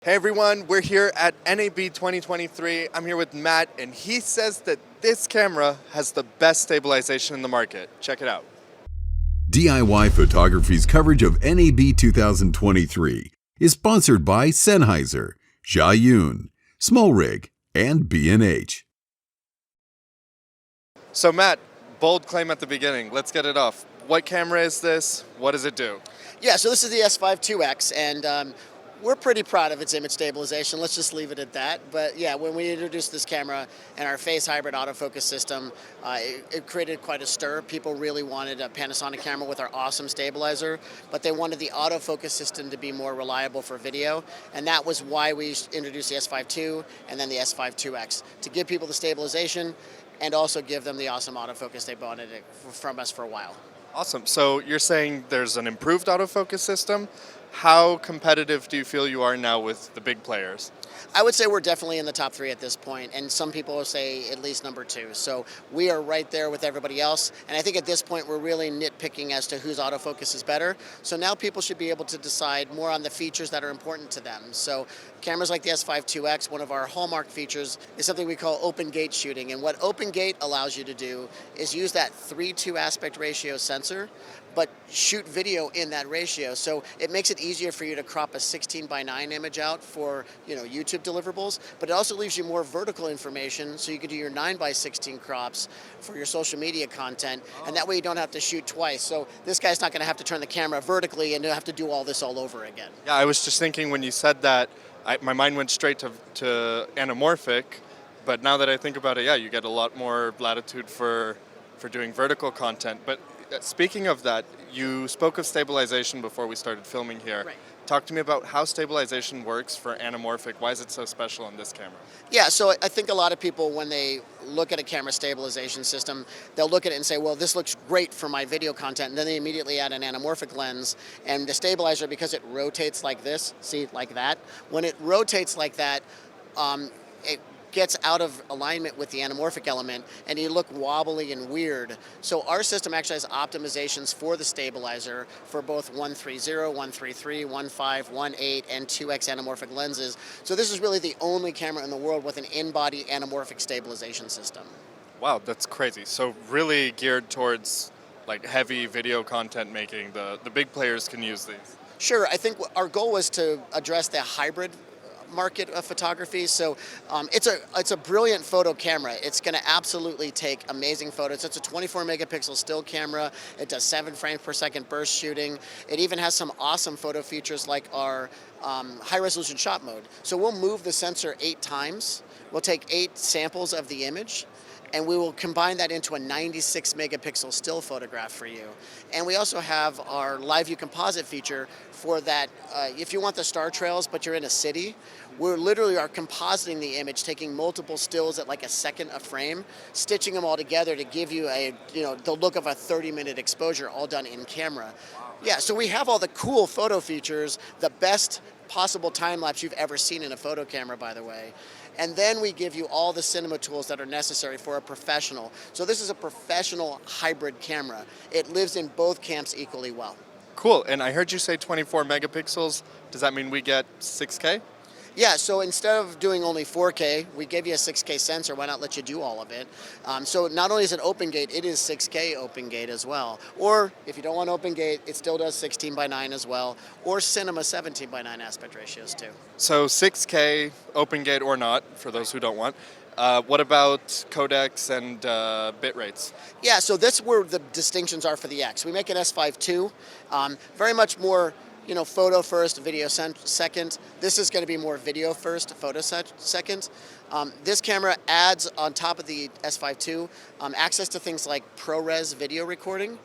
Hey everyone, we're here at NAB 2023. I'm here with Matt, and he says that this camera has the best stabilization in the market. Check it out. DIY Photography's coverage of NAB 2023 is sponsored by Sennheiser, Zhiyun, Small Rig, and B&H. So Matt, bold claim at the beginning. Let's get it off. What camera is this? What does it do? Yeah, so this is the S5 IIx, and we're pretty proud of its image stabilization. Let's just leave it at that. But yeah, when we introduced this camera and our phase hybrid autofocus system, it created quite a stir. People really wanted a Panasonic camera with our awesome stabilizer, but they wanted the autofocus system to be more reliable for video, and that was why we introduced the S5 II and then the S5 IIx, to give people the stabilization and also give them the awesome autofocus they wanted from us for a while. Awesome. So you're saying there's an improved autofocus system. How competitive do you feel you are now with the big players? I would say we're definitely in the top three at this point, and some people will say at least number two. So we are right there with everybody else, and I think at this point we're really nitpicking as to whose autofocus is better. So now people should be able to decide more on the features that are important to them. So cameras like the S5 IIx, one of our hallmark features is something we call open gate shooting, and what open gate allows you to do is use that 3:2 aspect ratio sensor, but shoot video in that ratio. So it makes it easier for you to crop a 16:9 image out for YouTube deliverables, but it also leaves you more vertical information, so you can do your 9:16 crops for your social media content, and that way you don't have to shoot twice. So this guy's not going to have to turn the camera vertically and have to do all this all over again. Yeah, I was just thinking when you said that, my mind went straight to Anamorphic, but now that I think about it, yeah, you get a lot more latitude for doing vertical content. But speaking of that, you spoke of stabilization before we started filming here. Right. Talk to me about how stabilization works for Anamorphic. Why is it so special in this camera? Yeah, so I think a lot of people, when they look at a camera stabilization system, they'll look at it and say, well, this looks great for my video content, and then they immediately add an anamorphic lens, and the stabilizer, because it rotates like this, see, like that, when it rotates like that, it gets out of alignment with the anamorphic element, and you look wobbly and weird. So our system actually has optimizations for the stabilizer for both 130, 133, 15, 18, and 2x anamorphic lenses. So this is really the only camera in the world with an in-body anamorphic stabilization system. Wow, that's crazy. So really geared towards like heavy video content making. The big players can use these. Sure, I think our goal was to address the hybrid market of photography. So it's a brilliant photo camera. It's going to absolutely take amazing photos. It's a 24 megapixel still camera. It does 7 frames per second burst shooting. It even has some awesome photo features like our high resolution shot mode. So we'll move the sensor 8 times. We'll take 8 samples of the image, and we will combine that into a 96 megapixel still photograph for you. And we also have our live view composite feature for that. If you want the star trails but you're in a city, we literally are compositing the image, taking multiple stills at like a second a frame, stitching them all together to give you the look of a 30-minute exposure, all done in camera. Yeah, so we have all the cool photo features, the best possible time lapse you've ever seen in a photo camera, by the way. And then we give you all the cinema tools that are necessary for a professional. So this is a professional hybrid camera. It lives in both camps equally well. Cool. And I heard you say 24 megapixels. Does that mean we get 6K? Yeah, so instead of doing only 4K, we gave you a 6K sensor. Why not let you do all of it? So not only is it open gate, it is 6K open gate as well. Or if you don't want open gate, it still does 16:9 as well, or cinema 17:9 aspect ratios too. So 6K open gate or not, for those who don't want. What about codecs and bit rates? Yeah, so that's where the distinctions are for the X. We make an S5 II, very much more photo first, video second. This is going to be more video first, photo second. This camera adds on top of the S5 II access to things like ProRes video recording.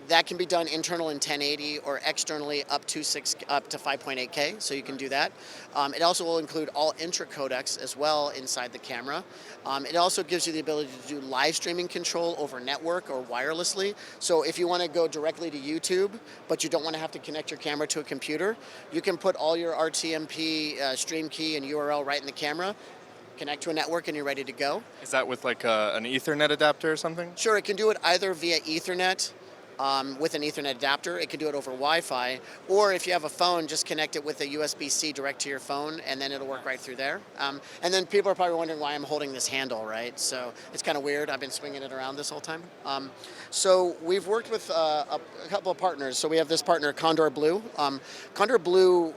That can be done internal in 1080 or externally up to 5.8K, so you can do that. It also will include all intra codecs as well inside the camera. It also gives you the ability to do live streaming control over network or wirelessly. So if you want to go directly to YouTube, but you don't want to have to connect your camera to a computer, you can put all your RTMP stream key and URL right in the camera, connect to a network, and you're ready to go. Is that with like an Ethernet adapter or something? Sure, it can do it either via Ethernet with an Ethernet adapter. It can do it over Wi-Fi, or if you have a phone, just connect it with a USB-C direct to your phone, and then it'll work right through there. And then people are probably wondering why I'm holding this handle, right? So it's kind of weird. I've been swinging it around this whole time. So we've worked with a couple of partners. So we have this partner, Condor Blue. Condor Blue,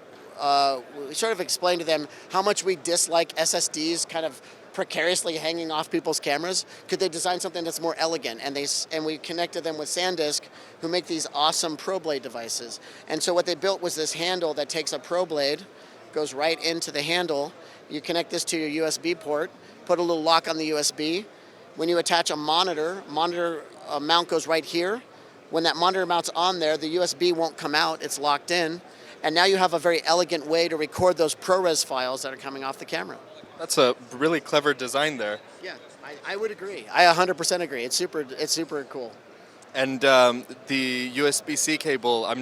we sort of explained to them how much we dislike SSDs kind of precariously hanging off people's cameras. Could they design something that's more elegant? And we connected them with SanDisk, who make these awesome ProBlade devices. And so what they built was this handle that takes a ProBlade, goes right into the handle. You connect this to your USB port, put a little lock on the USB. When you attach a monitor mount goes right here. When that monitor mount's on there, the USB won't come out, it's locked in. And now you have a very elegant way to record those ProRes files that are coming off the camera. That's a really clever design there. Yeah, I would agree. I 100% agree. It's super cool. And the USB-C cable,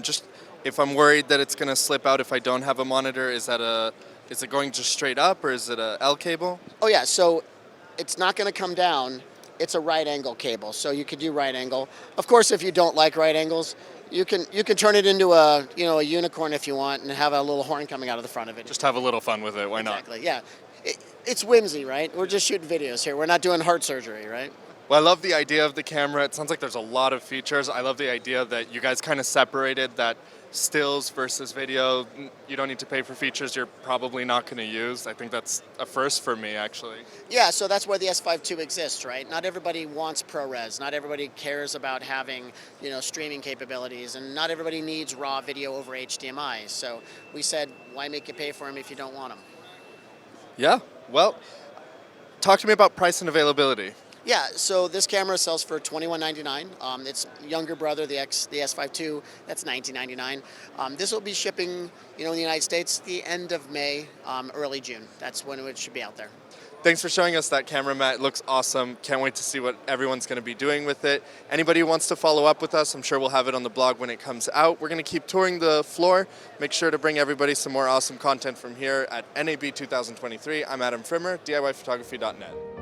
if I'm worried that it's going to slip out if I don't have a monitor, is it going just straight up, or is it a L cable? Oh yeah, so it's not going to come down. It's a right angle cable, so you could do right angle. Of course, if you don't like right angles, you can turn it into a unicorn if you want, and have a little horn coming out of the front of it. Just have a little fun with it. Why not? Exactly. Yeah. It's whimsy, right? We're just shooting videos here. We're not doing heart surgery, right? Well, I love the idea of the camera. It sounds like there's a lot of features. I love the idea that you guys kind of separated that stills versus video. You don't need to pay for features you're probably not going to use. I think that's a first for me, actually. Yeah, so that's where the S5 II exists, right? Not everybody wants ProRes. Not everybody cares about having, streaming capabilities, and not everybody needs raw video over HDMI. So we said, why make you pay for them if you don't want them? Yeah. Well, talk to me about price and availability. Yeah, so this camera sells for $21.99. Its younger brother, the S5 II, that's $19.99. This will be shipping, in the United States the end of May, early June. That's when it should be out there. Thanks for showing us that camera, Matt. It looks awesome. Can't wait to see what everyone's going to be doing with it. Anybody who wants to follow up with us, I'm sure we'll have it on the blog when it comes out. We're going to keep touring the floor. Make sure to bring everybody some more awesome content from here at NAB 2023. I'm Adam Frimmer, DIYPhotography.net.